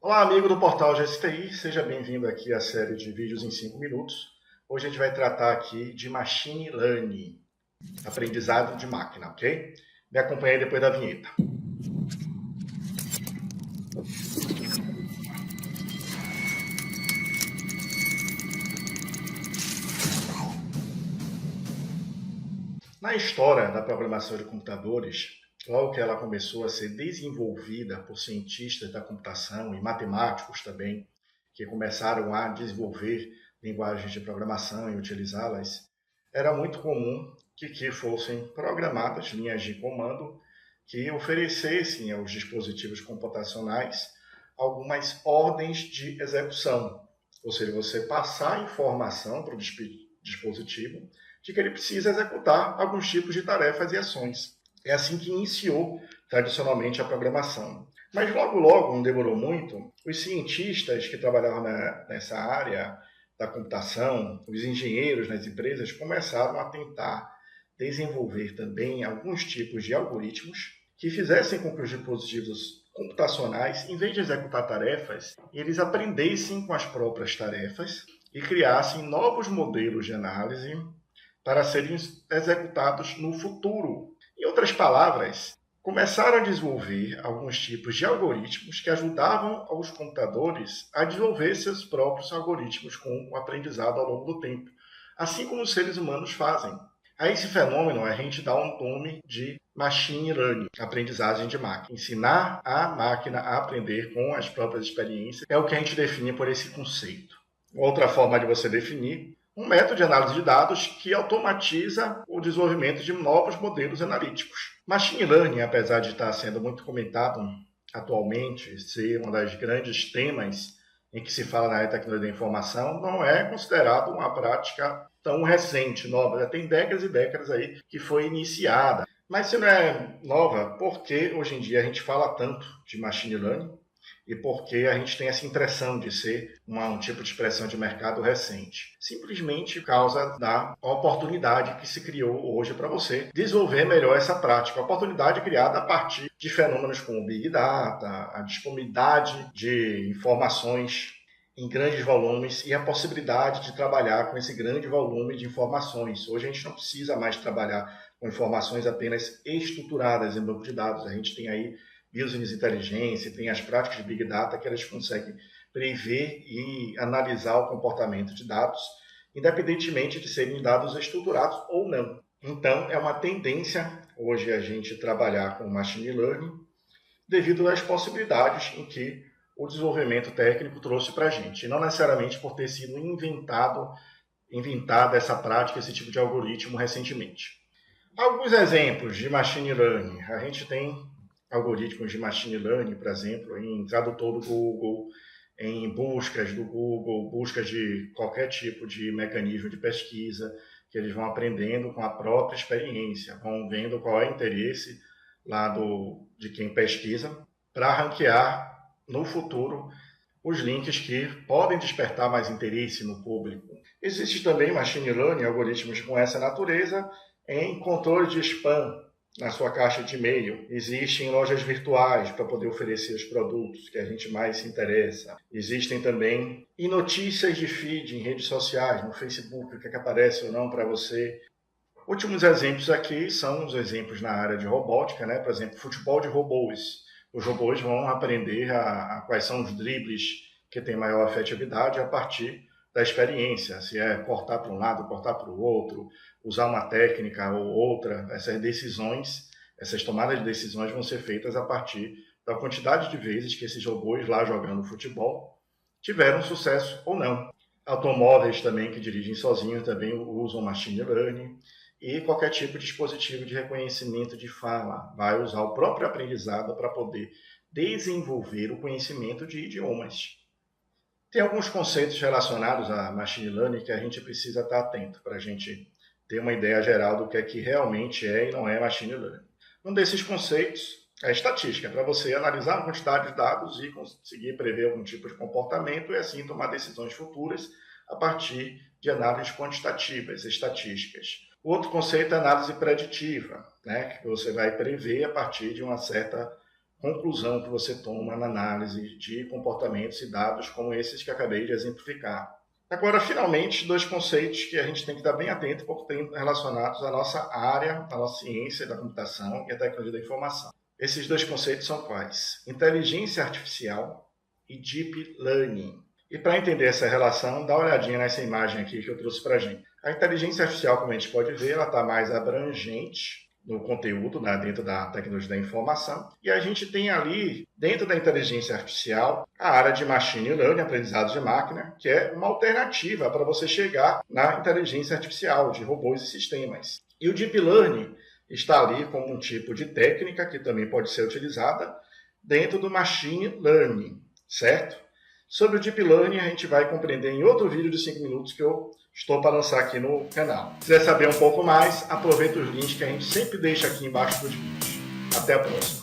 Olá, amigo do portal GSTI, seja bem-vindo aqui à série de vídeos em 5 minutos. Hoje a gente vai tratar aqui de Machine Learning, aprendizado de máquina, ok? Me acompanhe depois da vinheta. Na história da programação de computadores, logo que ela começou a ser desenvolvida por cientistas da computação e matemáticos também, que começaram a desenvolver linguagens de programação e utilizá-las, era muito comum que fossem programadas linhas de comando que oferecessem aos dispositivos computacionais algumas ordens de execução, ou seja, você passar informação para o dispositivo de que ele precisa executar alguns tipos de tarefas e ações. É assim que iniciou tradicionalmente a programação. Mas logo, logo, não demorou muito, os cientistas que trabalhavam nessa área da computação, os engenheiros nas empresas, começaram a tentar desenvolver também alguns tipos de algoritmos que fizessem com que os dispositivos computacionais, em vez de executar tarefas, eles aprendessem com as próprias tarefas e criassem novos modelos de análise para serem executados no futuro. Em outras palavras, começaram a desenvolver alguns tipos de algoritmos que ajudavam os computadores a desenvolver seus próprios algoritmos com o aprendizado ao longo do tempo, assim como os seres humanos fazem. A esse fenômeno a gente dá um nome de machine learning, aprendizagem de máquina. Ensinar a máquina a aprender com as próprias experiências é o que a gente define por esse conceito. Outra forma de você definir um método de análise de dados que automatiza o desenvolvimento de novos modelos analíticos. Machine Learning, apesar de estar sendo muito comentado atualmente, ser um dos grandes temas em que se fala na área de tecnologia da informação, não é considerado uma prática tão recente, nova. Já tem décadas e décadas aí que foi iniciada. Mas se não é nova, por que hoje em dia a gente fala tanto de Machine Learning? E porque a gente tem essa impressão de ser um tipo de expressão de mercado recente. Simplesmente por causa da oportunidade que se criou hoje para você desenvolver melhor essa prática. A oportunidade criada a partir de fenômenos como o Big Data, a disponibilidade de informações em grandes volumes e a possibilidade de trabalhar com esse grande volume de informações. Hoje a gente não precisa mais trabalhar com informações apenas estruturadas em banco de dados. A gente tem aí business inteligência, tem as práticas de Big Data que elas conseguem prever e analisar o comportamento de dados, independentemente de serem dados estruturados ou não. Então, é uma tendência hoje a gente trabalhar com Machine Learning devido às possibilidades em que o desenvolvimento técnico trouxe para a gente, e não necessariamente por ter sido inventada essa prática, esse tipo de algoritmo recentemente. Alguns exemplos de Machine Learning. A gente tem algoritmos de Machine Learning, por exemplo, em tradutor do Google, em buscas do Google, buscas de qualquer tipo de mecanismo de pesquisa, que eles vão aprendendo com a própria experiência, vão vendo qual é o interesse lá de quem pesquisa, para ranquear no futuro os links que podem despertar mais interesse no público. Existe também Machine Learning, algoritmos com essa natureza, em controle de spam na sua caixa de e-mail. Existem lojas virtuais para poder oferecer os produtos que a gente mais se interessa. Existem também em notícias de feed em redes sociais, no Facebook, o que aparece ou não para você. Últimos exemplos aqui são os exemplos na área de robótica, né? Por exemplo, futebol de robôs. Os robôs vão aprender quais são os dribles que têm maior efetividade a partir da experiência, se é cortar para um lado, cortar para o outro, usar uma técnica ou outra. Essas decisões, essas tomadas de decisões vão ser feitas a partir da quantidade de vezes que esses robôs lá jogando futebol tiveram sucesso ou não. Automóveis também que dirigem sozinhos também usam machine learning, e qualquer tipo de dispositivo de reconhecimento de fala vai usar o próprio aprendizado para poder desenvolver o conhecimento de idiomas. Tem alguns conceitos relacionados a machine learning que a gente precisa estar atento para a gente ter uma ideia geral do que é que realmente é e não é machine learning. Um desses conceitos é a estatística, para você analisar uma quantidade de dados e conseguir prever algum tipo de comportamento e assim tomar decisões futuras a partir de análises quantitativas, estatísticas. O outro conceito é a análise preditiva, né, que você vai prever a partir de uma certa conclusão que você toma na análise de comportamentos e dados como esses que acabei de exemplificar. Agora, finalmente, dois conceitos que a gente tem que estar bem atento porque estão relacionados à nossa área, à nossa ciência da computação e à tecnologia da informação. Esses dois conceitos são quais? Inteligência artificial e Deep Learning. E para entender essa relação, dá uma olhadinha nessa imagem aqui que eu trouxe para a gente. A inteligência artificial, como a gente pode ver, ela está mais abrangente no conteúdo, né, dentro da tecnologia da informação. E a gente tem ali, dentro da inteligência artificial, a área de machine learning, aprendizado de máquina, que é uma alternativa para você chegar na inteligência artificial, de robôs e sistemas. E o Deep Learning está ali como um tipo de técnica que também pode ser utilizada dentro do machine learning, certo? Sobre o Deep Learning a gente vai compreender em outro vídeo de 5 minutos que eu estou para lançar aqui no canal. Se quiser saber um pouco mais, aproveita os links que a gente sempre deixa aqui embaixo dos vídeos. Até a próxima!